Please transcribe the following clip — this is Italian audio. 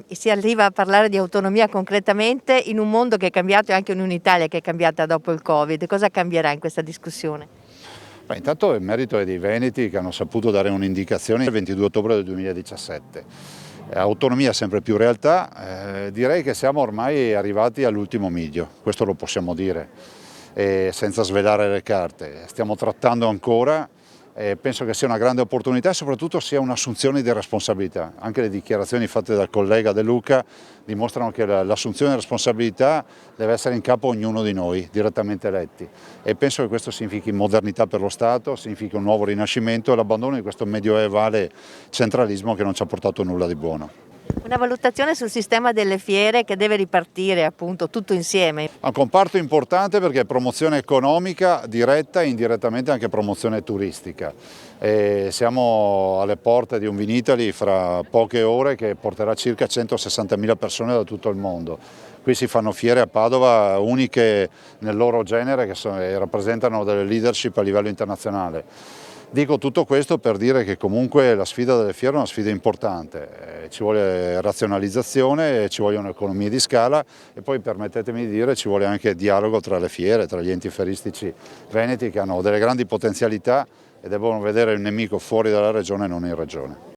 Si arriva a parlare di autonomia concretamente in un mondo che è cambiato e anche in un'Italia che è cambiata dopo il Covid. Cosa cambierà in questa discussione? Beh, intanto il merito è dei veneti che hanno saputo dare un'indicazione il 22 ottobre del 2017. Autonomia sempre più realtà, direi che siamo ormai arrivati all'ultimo miglio, questo lo possiamo dire, senza svelare le carte. Stiamo trattando ancora. Penso che sia una grande opportunità e soprattutto sia un'assunzione di responsabilità. Anche le dichiarazioni fatte dal collega De Luca dimostrano che l'assunzione di responsabilità deve essere in capo a ognuno di noi, direttamente eletti. E penso che questo significhi modernità per lo Stato, significhi un nuovo rinascimento e l'abbandono di questo medioevale centralismo che non ci ha portato nulla di buono. Una valutazione sul sistema delle fiere che deve ripartire appunto tutto insieme. È un comparto importante perché è promozione economica diretta e indirettamente anche promozione turistica. Siamo alle porte di un Vinitaly fra poche ore che porterà circa 160.000 persone da tutto il mondo. Qui si fanno fiere a Padova uniche nel loro genere che rappresentano delle leadership a livello internazionale. Dico tutto questo per dire che comunque la sfida delle fiere è una sfida importante, ci vuole razionalizzazione, ci vogliono economie di scala e poi permettetemi di dire ci vuole anche dialogo tra le fiere, tra gli enti fieristici veneti che hanno delle grandi potenzialità e devono vedere il nemico fuori dalla regione e non in regione.